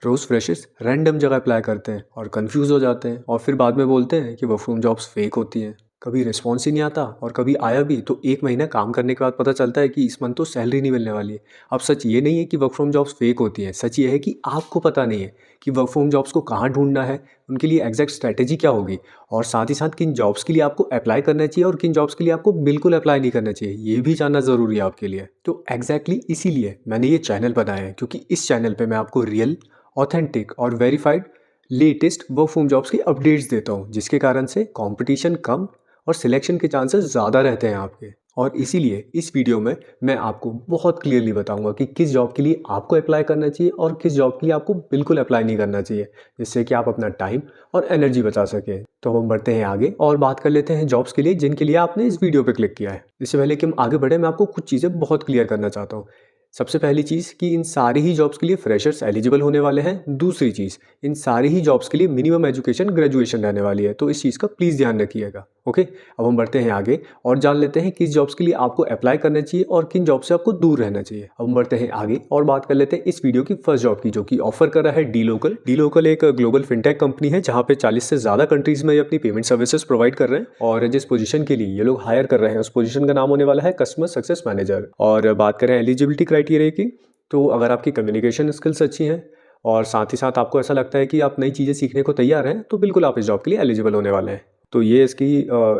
रोज़ freshers random जगह apply करते हैं और कंफ्यूज हो जाते हैं और फिर बाद में बोलते हैं कि वर्क फ्रॉम जॉब्स फेक होती हैं। कभी रिस्पॉन्स ही नहीं आता और कभी आया भी तो एक महीना काम करने के बाद पता चलता है कि इस मंथ तो सैलरी नहीं मिलने वाली है। अब सच ये नहीं है कि वर्क फ्रॉम जॉब्स फेक होती हैं, सच ये है कि आपको पता नहीं है कि वर्क फ्रॉम जॉब्स को कहाँ ढूंढना है, उनके लिए एग्जैक्ट स्ट्रैटेजी क्या होगी, और साथ ही साथ किन जॉब्स के लिए आपको अप्लाई करना चाहिए और किन जॉब्स के लिए आपको बिल्कुल अप्लाई नहीं करना चाहिए, ये भी जानना ज़रूरी है आपके लिए। तो एग्जैक्टली इसीलिए मैंने ये चैनल बनाया है, क्योंकि इस चैनल पे मैं आपको रियल, ऑथेंटिक और verified latest work from jobs की अपडेट्स देता हूँ, जिसके कारण से कंपटीशन कम और सिलेक्शन के चांसेस ज़्यादा रहते हैं आपके। और इसीलिए इस वीडियो में मैं आपको बहुत क्लियरली बताऊंगा कि किस जॉब के लिए आपको अप्लाई करना चाहिए और किस जॉब के लिए आपको बिल्कुल अप्लाई नहीं करना चाहिए, जिससे कि आप अपना टाइम और एनर्जी बचा सकें। तो हम बढ़ते हैं आगे और बात कर लेते हैं जॉब्स के लिए जिनके लिए आपने इस वीडियो पर क्लिक किया है। इससे पहले कि हम आगे बढ़े, मैं आपको कुछ चीज़ें बहुत क्लियर करना चाहता हूँ। सबसे पहली चीज़ कि इन सारी ही जॉब्स के लिए फ्रेशर्स एलिजिबल होने वाले हैं। दूसरी चीज़, इन सारी ही जॉब्स के लिए मिनिमम एजुकेशन ग्रेजुएशन रहने वाली है, तो इस चीज़ का प्लीज़ ध्यान रखिएगा। ओके, अब हम बढ़ते हैं आगे और जान लेते हैं किस जॉब्स के लिए आपको अप्लाई करना चाहिए और किन जॉब से आपको दूर रहना चाहिए। अब हम बढ़ते हैं आगे और बात कर लेते हैं इस वीडियो की फर्स्ट जॉब की, जो कि ऑफर कर रहा है डी लोकल। डी लोकल एक ग्लोबल फिनटेक कंपनी है जहाँ पे 40 से ज़्यादा कंट्रीज़ में ये अपनी पेमेंट सर्विसेज प्रोवाइड कर रहे हैं, और जिस पोजीशन के लिए ये लोग हायर कर रहे हैं उस पोजीशन का नाम होने वाला है कस्टमर सक्सेस मैनेजर। और बात करें एलिजिबिलिटी क्राइटेरिया की, तो अगर आपकी कम्युनिकेशन स्किल्स अच्छी हैं और साथ ही साथ आपको ऐसा लगता है कि आप नई चीज़ें सीखने को तैयार हैं, तो बिल्कुल आप इस जॉब के लिए एलिजिबल होने वाले हैं। तो ये इसकी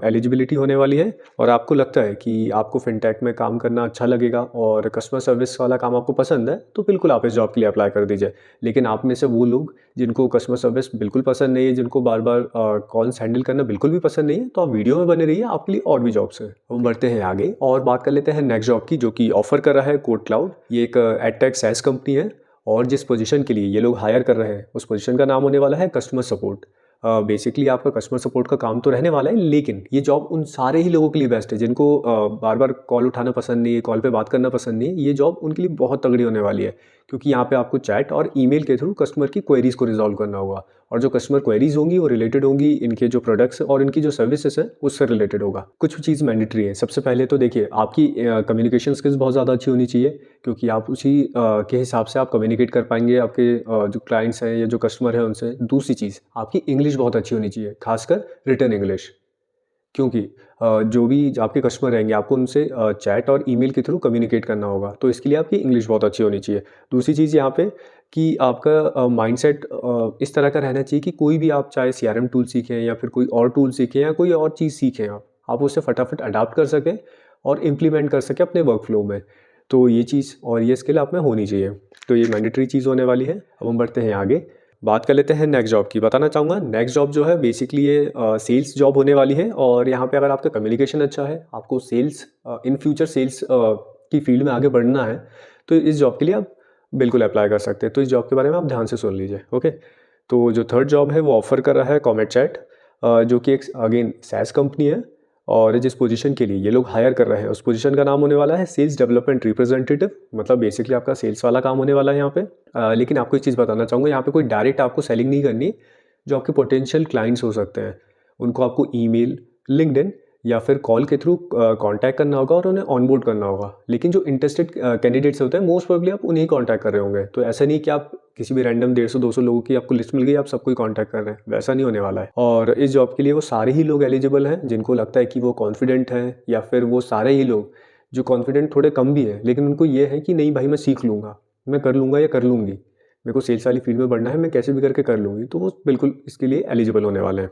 एलिजिबिलिटी होने वाली है। और आपको लगता है कि आपको फिनटेक में काम करना अच्छा लगेगा और कस्टमर सर्विस वाला काम आपको पसंद है, तो बिल्कुल आप इस जॉब के लिए अप्लाई कर दीजिए। लेकिन आप में से वो लोग जिनको कस्टमर सर्विस बिल्कुल पसंद नहीं है, जिनको बार बार कॉल्स हैंडल करना बिल्कुल भी पसंद नहीं है, तो आप वीडियो में बने रहिए, आपके लिए और भी जॉब्स हैं। हम बढ़ते हैं आगे और बात कर लेते हैं नेक्स्ट जॉब की, जो कि ऑफर कर रहा है कोड क्लाउड। ये एक एडटेक सैस कंपनी है और जिस पोजीशन के लिए ये लोग हायर कर रहे हैं उस पोजीशन का नाम होने वाला है कस्टमर सपोर्ट। बेसिकली आपका कस्टमर सपोर्ट का काम तो रहने वाला है, लेकिन ये जॉब उन सारे ही लोगों के लिए बेस्ट है जिनको बार बार कॉल उठाना पसंद नहीं है, कॉल पे बात करना पसंद नहीं है। ये जॉब उनके लिए बहुत तगड़ी होने वाली है, क्योंकि यहाँ पे आपको चैट और ईमेल के थ्रू कस्टमर की क्वेरीज को रिजॉल्व करना होगा, और जो कस्टमर क्वेरीज होंगी वो रिलेटेड होंगी इनके जो प्रोडक्ट्स और इनकी जो सर्विसेज है उससे रिलेटेड होगा। कुछ चीज़ मैंडेटरी है। सबसे पहले तो देखिए, आपकी कम्युनिकेशन स्किल्स बहुत ज़्यादा अच्छी होनी चाहिए, क्योंकि आप उसी के हिसाब से आप कम्युनिकेट कर पाएंगे आपके जो क्लाइंट्स हैं या जो कस्टमर है उनसे। दूसरी चीज़, आपकी इंग्लिश बहुत अच्छी होनी चाहिए, खासकर रिटर्न इंग्लिश, क्योंकि जो भी आपके कस्टमर रहेंगे आपको उनसे चैट और ईमेल के थ्रू कम्युनिकेट करना होगा, तो इसके लिए आपकी इंग्लिश बहुत अच्छी होनी चाहिए। दूसरी चीज़ यहाँ पे कि आपका माइंडसेट इस तरह का रहना चाहिए कि कोई भी आप चाहे सीआरएम टूल सीखें या फिर कोई और टूल सीखें या कोई और चीज़ सीखें, आप उसे फटाफट अडाप्ट कर सकें और इम्प्लीमेंट कर सकें अपने वर्क फ्लो में। तो ये चीज़ और ये स्किल आप में होनी चाहिए, तो ये मैंडेटरी चीज़ होने वाली है। अब हम बढ़ते हैं आगे, बात कर लेते हैं नेक्स्ट जॉब की। बताना चाहूँगा नेक्स्ट जॉब जो है बेसिकली ये सेल्स जॉब होने वाली है, और यहाँ पे अगर आपका कम्युनिकेशन अच्छा है, आपको सेल्स इन फ्यूचर सेल्स की फील्ड में आगे बढ़ना है, तो इस जॉब के लिए आप बिल्कुल अप्लाई कर सकते हैं। तो इस जॉब के बारे में आप ध्यान से सुन लीजिए। ओके, तो जो थर्ड जॉब है वो ऑफर कर रहा है कॉमेट चैट, जो कि एक अगेन सैस कंपनी है, और जिस पोजीशन के लिए ये लोग हायर कर रहे हैं उस पोजीशन का नाम होने वाला है सेल्स डेवलपमेंट रिप्रेजेंटेटिव। मतलब बेसिकली आपका सेल्स वाला काम होने वाला है यहाँ पे। लेकिन आपको एक चीज़ बताना चाहूँगा, यहाँ पे कोई डायरेक्ट आपको सेलिंग नहीं करनी। जो आपके पोटेंशियल क्लाइंट्स हो सकते हैं उनको आपको ईमेल, लिंक्डइन या फिर कॉल के थ्रू कांटेक्ट करना होगा और उन्हें ऑनबोर्ड करना होगा। लेकिन जो इंटरेस्टेड कैंडिडेट्स होते हैं मोस्ट प्रोबेबली आप उन्हें कांटेक्ट कर रहे होंगे। तो ऐसा नहीं कि आप किसी भी रैंडम 150-200 लोगों की आपको लिस्ट मिल गई, आप सबको ही कांटेक्ट कर रहे हैं, वैसा नहीं होने वाला है। और इस जॉब के लिए वो सारे ही लोग एलिजिबल हैं जिनको लगता है कि वो कॉन्फिडेंट हैं, या फिर वो सारे ही लोग जो कॉन्फिडेंट थोड़े कम भी हैं लेकिन उनको ये है कि नहीं भाई मैं सीख लूँगा, मैं कर लूँगा या कर लूँगी, मेरे को सेल्स वाली फील्ड में बढ़ना है, मैं कैसे भी करके कर लूँगी, तो वो बिल्कुल इसके लिए एलिजिबल होने वाले हैं।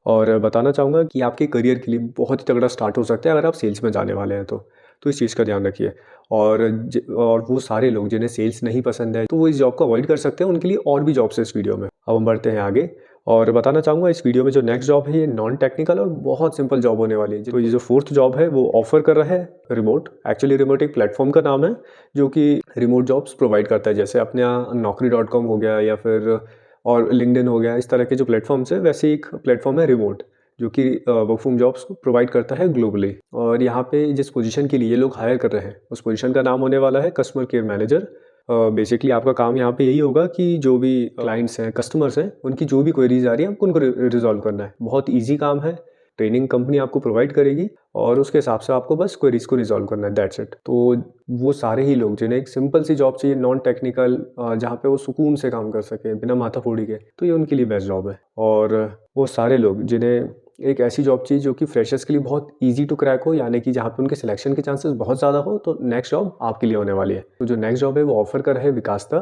और बताना चाहूँगा कि आपके करियर के लिए बहुत ही तगड़ा स्टार्ट हो सकता है अगर आप सेल्स में जाने वाले हैं तो इस चीज़ का ध्यान रखिए। और वो सारे लोग जिन्हें सेल्स नहीं पसंद है तो वो इस जॉब को अवॉइड कर सकते हैं, उनके लिए और भी जॉब्स है इस वीडियो में। अब हम बढ़ते हैं आगे और बताना चाहूँगा इस वीडियो में जो नेक्स्ट जॉब है ये नॉन टेक्निकल और बहुत सिंपल जॉब होने वाली है। तो ये जो फोर्थ जॉब है वो ऑफर कर रहा है रिमोट। एक्चुअली रिमोट एक प्लेटफॉर्म का नाम है जो कि रिमोट जॉब्स प्रोवाइड करता है, जैसे अपने यहाँ Naukri.com हो गया या फिर और लिंक्डइन हो गया, इस तरह के जो प्लेटफॉर्म्स है वैसे एक प्लेटफॉर्म है रिमोट, जो कि वर्क फ्रॉम जॉब्स को प्रोवाइड करता है ग्लोबली। और यहाँ पे जिस पोजीशन के लिए ये लोग हायर कर रहे हैं उस पोजीशन का नाम होने वाला है कस्टमर केयर मैनेजर। बेसिकली आपका काम यहाँ पे यही होगा कि जो भी क्लाइंट्स हैं, कस्टमर्स हैं, उनकी जो भी क्वेरीज आ रही है आपको उनको रिजॉल्व करना है। बहुत ईजी काम है, ट्रेनिंग कंपनी आपको प्रोवाइड करेगी और उसके हिसाब से आपको बस क्वेरीज को रिजॉल्व करना है, दैट्स इट। तो वो सारे ही लोग जिन्हें एक सिंपल सी जॉब चाहिए, नॉन टेक्निकल, जहाँ पे वो सुकून से काम कर सके बिना माथाफोड़ी के, तो ये उनके लिए बेस्ट जॉब है। और वो सारे लोग जिन्हें एक ऐसी जॉब चाहिए जो कि फ्रेशर्स के लिए बहुत इजी टू क्रैक हो, यानी कि जहाँ पे उनके सिलेक्शन के चांसेस बहुत ज़्यादा हो, तो नेक्स्ट जॉब आपके लिए होने वाली है। तो जो नेक्स्ट जॉब है वो ऑफर कर रहा है विकासता।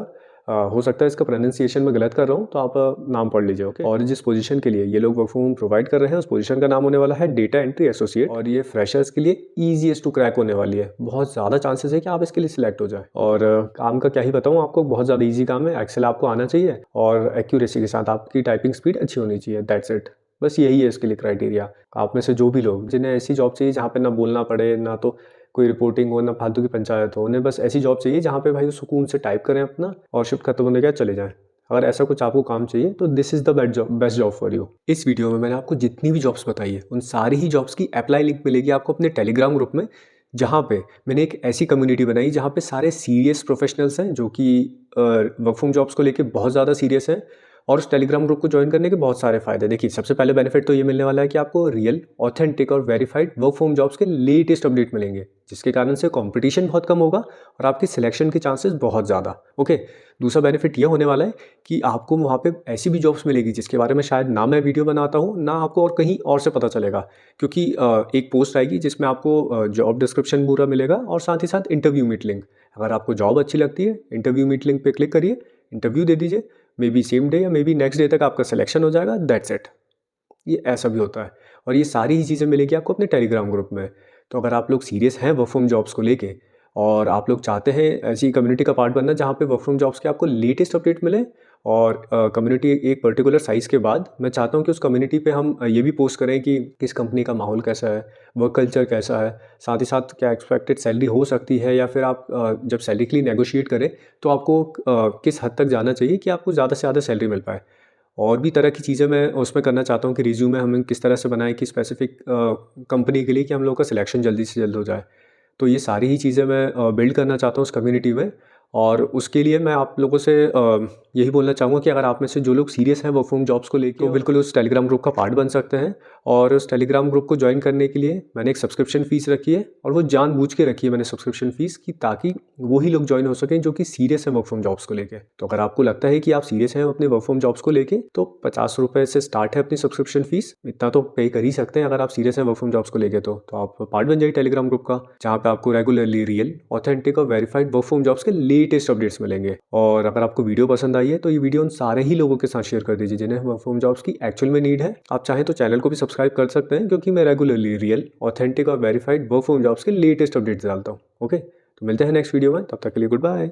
हो सकता है इसका प्रोनाउंसिएशन में गलत कर रहा हूँ, तो आप नाम पढ़ लीजिए, ओके। और जिस पोजीशन के लिए ये लोग वर्क फ्रॉम होम प्रोवाइड कर रहे हैं उस पोजीशन का नाम होने वाला है डेटा एंट्री एसोसिएट, और ये फ्रेशर्स के लिए ईजीएस्ट टू क्रैक होने वाली है। बहुत ज़्यादा चांसेस है कि आप इसके लिए सिलेक्ट हो जाए। और काम का क्या ही बताऊँ आपको, बहुत ज़्यादा ईजी काम है। एक्सेल आपको आना चाहिए और एक्यूरेसी के साथ आपकी टाइपिंग स्पीड अच्छी होनी चाहिए, दैट्स इट। बस यही है इसके लिए क्राइटेरिया। आप में से जो भी लोग जिन्हें ऐसी जॉब चाहिए जहाँ पे ना बोलना पड़े, ना तो कोई रिपोर्टिंग हो, ना फालतू की पंचायत हो, उन्हें बस ऐसी जॉब चाहिए जहाँ पे भाई वो सुकून से टाइप करें अपना और शिफ्ट खत्म होने के बाद चले जाएं। अगर ऐसा कुछ आपको काम चाहिए तो this is the best job for you. इस वीडियो में मैंने आपको जितनी भी जॉब्स बताई है उन सारी ही जॉब्स की अप्लाई लिंक मिलेगी आपको अपने टेलीग्राम ग्रुप में, जहाँ पे मैंने एक ऐसी कम्युनिटी बनाई जहाँ पे सारे सीरियस प्रोफेशनल्स हैं जो कि वर्क फ्रॉम जॉब्स को लेके बहुत ज़्यादा सीरियस हैं। और उस टेलीग्राम ग्रुप को ज्वाइन करने के बहुत सारे फायदे। देखिए, सबसे पहले बेनिफिट तो ये मिलने वाला है कि आपको रियल, ऑथेंटिक और वेरीफाइड वर्क फ्रॉम जॉब्स के लेटेस्ट अपडेट मिलेंगे, जिसके कारण से कंपटीशन बहुत कम होगा और आपकी सिलेक्शन के चांसेस बहुत ज़्यादा, ओके। दूसरा बेनिफिट यह होने वाला है कि आपको वहाँ पे ऐसी भी जॉब्स मिलेगी जिसके बारे में शायद ना मैं वीडियो बनाता हूँ, ना आपको और कहीं और से पता चलेगा, क्योंकि एक पोस्ट आएगी जिसमें आपको जॉब डिस्क्रिप्शन पूरा मिलेगा और साथ ही साथ इंटरव्यू मीट लिंक। अगर आपको जॉब अच्छी लगती है, इंटरव्यू मीट लिंक पे क्लिक करिए, इंटरव्यू दे दीजिए, मे बी सेम डे या मे बी नेक्स्ट डे तक आपका सिलेक्शन हो जाएगा, दैट्स इट। ये ऐसा भी होता है और ये सारी ही चीज़ें मिलेगी आपको अपने टेलीग्राम ग्रुप में। तो अगर आप लोग सीरियस हैं वर्क फ्रॉम जॉब्स को लेके और आप लोग चाहते हैं ऐसी कम्युनिटी का पार्ट बनना जहाँ पे वर्क फ्रॉम जॉब्स के आपको लेटेस्ट अपडेट मिले, और कम्युनिटी एक पर्टिकुलर साइज़ के बाद मैं चाहता हूँ कि उस कम्युनिटी पे हम ये भी पोस्ट करें कि किस कंपनी का माहौल कैसा है, वर्क कल्चर कैसा है, साथ ही साथ क्या एक्सपेक्टेड सैलरी हो सकती है, या फिर आप जब सैलरी के लिए नेगोशिएट करें तो आपको किस हद तक जाना चाहिए कि आपको ज़्यादा से ज़्यादा सैलरी मिल पाए। और भी तरह की चीज़ें मैं उसमें करना चाहता हूँ कि रिज्यूमे हमें किस तरह से बनाएं कि स्पेसिफिक कंपनी के लिए कि हम लोग का सिलेक्शन जल्दी से जल्द हो जाए। तो ये सारी ही चीज़ें मैं बिल्ड करना चाहता हूँ उस कम्युनिटी में। और उसके लिए मैं आप लोगों से यही बोलना चाहूँगा कि अगर आप में से जो लोग सीरियस हैं वर्क फ्रॉम जॉब्स को लेके, तो बिल्कुल उस टेलीग्राम ग्रुप का पार्ट बन सकते हैं। और उस टेलीग्राम ग्रुप को ज्वाइन करने के लिए मैंने एक सब्सक्रिप्शन फ़ीस रखी है, और वो जानबूझ के रखी है मैंने सब्सक्रिप्शन फ़ीस की, ताकि वही लोग ज्वाइन हो सकें जो कि सीरियस हैं वर्क फ्रॉम जॉब्स को लेके। तो अगर आपको लगता है कि आप सीरियस हैं अपने वर्क फ्रॉम जॉब्स को लेके, तो 50 रुपये से स्टार्ट है अपनी सब्सक्रिप्शन फ़ीस। इतना तो पे कर ही सकते हैं अगर आप सीरियस हैं वर्क फ्रॉम जॉब्स को लेके। तो आप पार्ट बन जाइए टेलीग्राम ग्रुप का, जहाँ पे आपको रेगुलरली रियल, ऑथेंटिक और वेरीफाइड वर्क फ्रॉम जॉब्स के लेटेस्ट अपडेट्स मिलेंगे। और अगर आपको वीडियो पसंद आई है तो ये वीडियो उन सारे ही लोगों के साथ शेयर कर दीजिए जिन्हें वर्क फ्रॉम जॉब्स की एक्चुअल में नीड है। आप चाहें तो चैनल को भी सब्सक्राइब कर सकते हैं, क्योंकि मैं रेगुलरली रियल, ऑथेंटिक और वेरीफाइड वर्क फ्रॉम जॉब्स के लेटेस्ट अपडेट्स डालता हूँ, ओके। तो मिलते हैं नेक्स्ट वीडियो में, तब तक के लिए गुड बाय।